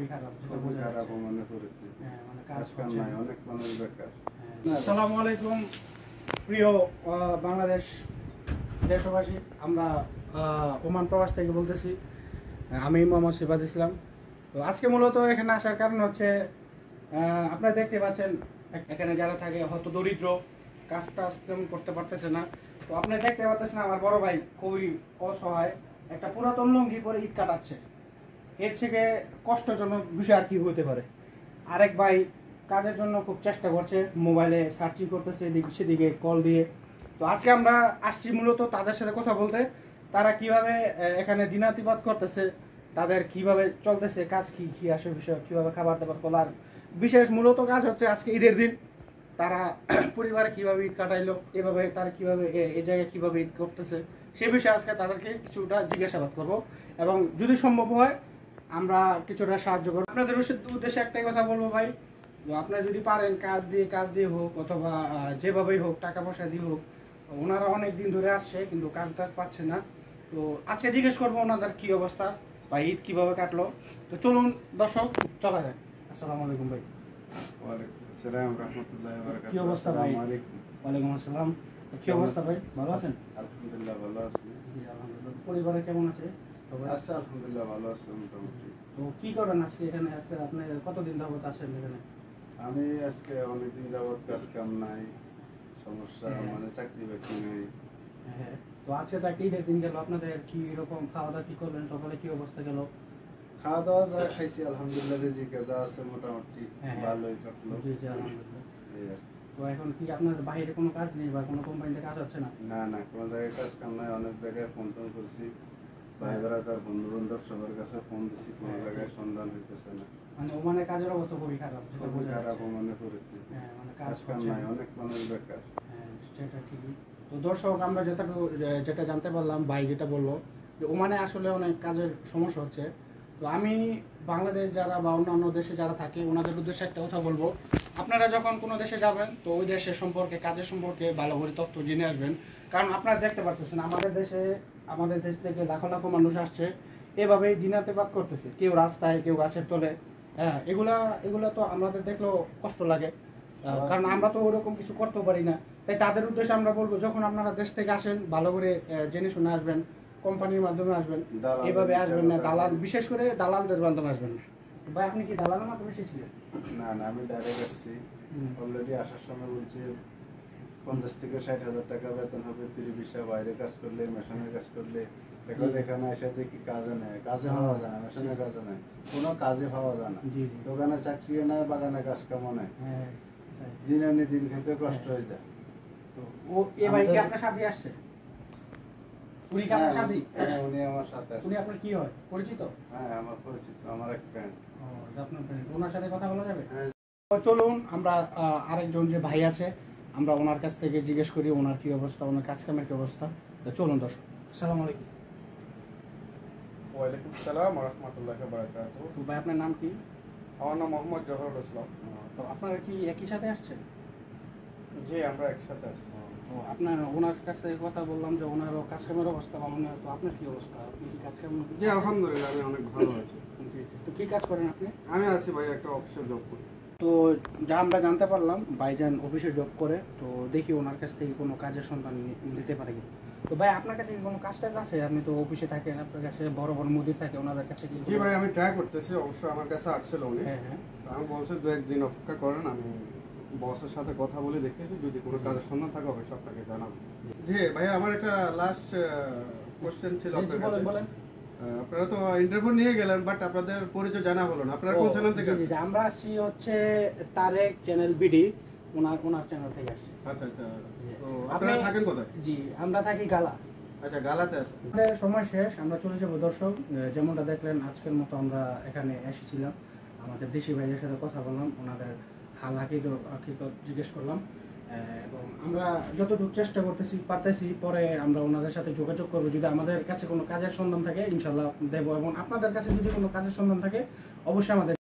খুবই খারাপ, খুবই খারাপ মনে পরিস্থিতি। মানে কাজ নাই, অনেক মানুষ বেকার। আসসালামু আলাইকুম প্রিয় বাংলাদেশ দেশবাসী, আমরা ওমান প্রবাস থেকে বলতেছি। আমি মোহাম্মদ সিফাত ইসলাম। তো আজকে মূলত এখানে আসার কারণ হচ্ছে আপনারা দেখতে পাচ্ছেন এখানে যারা থাকে হয়তো দরিদ্র, কাজ টাজ তেমন করতে পারতেছে না। তো আপনারা দেখতে পাচ্ছেন আমার বড় ভাই খুবই অসহায়, একটা পুরাতন লুঙ্গি পরে ঈদ কাটাচ্ছে। এর থেকে কষ্টজনক বিষয় আর কি হতে পারে। আরেক ভাই কাজের জন্য খুব চেষ্টা করছে, মোবাইলে সার্চিং করতেছে এদিক সেদিকে কল দিয়ে। তো আজকে আমরা আসছি মূলত তাদের সাথে কথা বলতে, তারা কিভাবে এখানে দিনাতিপাত করতেছে, তাদের কিভাবে চলতেছে, কাজ কি কি আসে বিষয়, কিভাবে খাবার দাবার করার বিশেষ মূলত কাজ হচ্ছে আজকে ঈদের দিন তারা পরিবারে কিভাবে ঈদ কাটাইলো, এভাবে তারা কিভাবে এই জায়গায় কিভাবে ঈদ করতেছে সে বিষয়ে আজকে তাদেরকে কিছুটা জিজ্ঞাসাবাদ করব এবং যদি সম্ভব হয় আমরা কিছুটা সাহায্য করবো। আপনাদের উদ্দেশ্যে একটাই কথা বলবো ভাই, আপনারা যদি পারেন কাজ দিয়ে হোক অথবা যেভাবেই হোক টাকা পয়সা দিয়ে হোক, ওনারা অনেক দিন ধরে আসছে কিন্তু কাজ টাজ পাচ্ছে না। তো আজকে জিজ্ঞেস করবো ওনাদের কি অবস্থা বা ঈদ কিভাবে কাটলো। তো চলুন দর্শক চলা যায়। আসসালামু আলাইকুম ভাই। ওয়ালাইকুম আসসালাম রাহমাতুল্লাহি ওয়া বারাকাতুহু। কি অবস্থা ভাই? ওয়ালাইকুম আসসালাম। কি অবস্থা ভাই, ভালো আছেন? আলহামদুলিল্লাহ ভালো আছি। জি আলহামদুলিল্লাহ। পরিবারে কেমন আছে সবাই? আচ্ছা আলহামদুলিল্লাহ ভালো আছে মোটামুটি। তো কি করেন আজকে এখানে? আজকে আপনি কতদিন যাবত আছেন এখানে? আমি আজকে অনেকদিন যাবত কাজ কাম নাই, সমস্যা মানে চাকরি বাকরি নেই। হ্যাঁ, তো আজকে তো একটা ঈদের দিন গেল, আপনাদের কি রকম খাওয়া দাওয়া কি করলেন, সকালে কি অবস্থা গেল? খাওয়া দাওয়া যা খাইছি আলহামদুলিল্লাহ, রিজিকে যা আছে মোটামুটি ভালোই কাটলো। জি জি আলহামদুলিল্লাহ। তো এখন কি আপনার বাইরে কোনো কাজ নেই বা কোনো কোম্পানিতে কাজ হচ্ছে না? না না, কোনো জায়গায় কাজ কাম নাই। অনেক জায়গায় ফোন টোন করছি, ভাই ব্রাদার বন্ধু বান্ধব সবার কাছে ফোন দিছি, কোনো জায়গায় সন্ধান হইতেছে না। মানে ওমানে কাজের অবস্থা খুবই খারাপ, খুবই খারাপ মনে পরিস্থিতি। মানে কাজ কাম নাই, অনেক মানুষ বেকার। সেটা ঠিকই। তো দর্শক আমরা যেটা জানতে পারলাম, ভাই যেটা বললো যে ওমানে আসলে অনেক কাজের সমস্যা হচ্ছে। তো আমি বাংলাদেশ যারা বা অন্যান্য দেশে যারা থাকে ওনাদের উদ্দেশ্যে একটা কথা বলবো, আপনারা যখন কোনো দেশে যাবেন তো ওই দেশের সম্পর্কে কাজের সম্পর্কে ভালো করে তথ্য জেনে আসবেন। কারণ আপনারা দেখতে পাচ্ছেন আমাদের দেশ থেকে লাখো লাখো মানুষ আসছে, এভাবেই দিনাতিপাত করতেছে, কেউ রাস্তায়, কেউ গাছের তলে। হ্যাঁ, এগুলা তো আমাদের দেখলেও কষ্ট লাগে, কারণ আমরা তো ওরকম কিছু করতেও পারি না। তাই তাদের উদ্দেশ্যে আমরা বলবো, যখন আপনারা দেশ থেকে আসেন ভালো করে জেনে শুনে আসবেন, কোম্পানির মাধ্যমে আসবেন, এভাবে আসবেন না দালাল, বিশেষ করে দালালদের মাধ্যমে আসবেন না। ভাই আপনি কি দালালের মাধ্যমে এসেছিলেন? না না, আমি ডাইরেক্ট আসছি। অলরেডি আসার সময় বলছি 50 থেকে 60,000 টাকা বেতন হবে, ফ্রি ভিসা, বাইরে কাজ করলে, মেশিনের কাজ করলে। এখন এখানে এসে দেখি কাজে নেই, কাজে পাওয়া যায় না, মেশিনের কাজে নেই, কোনো কাজে পাওয়া যায় না। দোকানে চাকরিও নাই, বাগানে কাজ কামও নাই, দিন আনি দিন খেতে কষ্ট হয়ে যায়। ও এ ভাই কি আপনার সাথে আসছে? উনি কি আপনার সাথে? হ্যাঁ, উনি আমার সাথে আসছে। উনি আপনার কি হয়, পরিচিত? হ্যাঁ, আমার পরিচিত, আমার এক ফ্রেন্ড। ও আপনার ফ্রেন্ড, ওনার সাথে কথা বলা যাবে? হ্যাঁ। তো চলুন আমরা আরেকজন যে ভাই আছে আমরা ওনার কাছ থেকে জিজ্ঞেস করি ওনার কি অবস্থা, ওনার কাজ কামের কি অবস্থা। তো চলুন দর্শক। আসসালামু আলাইকুম। ওয়ালাইকুম আসসালাম ওয়া রাহমাতুল্লাহি ওয়া বারাকাতুহু। তো ভাই আপনার নাম কি? আমার নাম মোহাম্মদ জহরুল ইসলাম। তো আপনারা কি একই সাথে আসছেন? জি, আমরা একসাথে আছি। তো আপনার ওনার কাছে কথা বললাম যে ওনারও কাজ কামের অবস্থা ভালো না, তো আপনার কি অবস্থা, আপনি কি কাজ কাম? জি আলহামদুলিল্লাহ, আমি অনেক ভালো আছি। তো কি কাজ করেন আপনি? আমি আছি ভাই, একটা অফিসে জব করি। তো যা আমরা জানতে পারলাম ভাইজান অফিসে জব করে, তো দেখি ওনার কাছ থেকে কোনো কাজের সন্ধান নিতে পারে কি। তো ভাই আপনার কাছে কি কোনো কাজ টাজ আছে? আপনি তো অফিসে থাকেন, আপনার কাছে বড় বড় মুদির থাকে, ওনাদের কাছে কি? জি ভাই, আমি ট্রাই করতেছি। অবশ্যই আমার কাছে আসছিল উনি। হ্যাঁ হ্যাঁ। তো আমি বলছি 2-1 দিন অপেক্ষা করেন, আমি বসের সাথে কথা বলে দেখতেছি, যদি কোনো কাজের সন্ধান থাকে অবশ্যই আপনাকে জানাবো। জি ভাই, আমার একটা লাস্ট কোশ্চেন ছিল আপনার কাছে। বলেন। আপনারা তো ইন্টারভিউ নিয়ে গেলেন, বাট আপনাদের পরিচয় জানা হলো না। আপনারা কোন চ্যানেল থেকে আসছেন? আমরা আসছি হচ্ছে তারেক চ্যানেল বিডি, ওনার চ্যানেল থেকে আসছি। আচ্ছা আচ্ছা। তো আপনারা থাকেন কোথায়? জি আমরা থাকি গালা। আচ্ছা, গালাতে আছে। আমাদের সময় শেষ, আমরা চলে যাবো দর্শক। যেমনটা দেখলেন আজকের মতো আমরা এখানে এসেছিলাম, আমাদের দেশি ভাইদের সাথে কথা বললাম, ওনাদের হাল হাকিকত জিজ্ঞেস করলাম এবং আমরা যতটুকু চেষ্টা পারতেছি পরে আমরা ওনাদের সাথে যোগাযোগ করবো। যদি আমাদের কাছে কোনো কাজের সন্ধান থাকে ইনশাল্লাহ দেবো, এবং আপনাদের কাছে যদি কোনো কাজের সন্ধান থাকে অবশ্যই আমাদের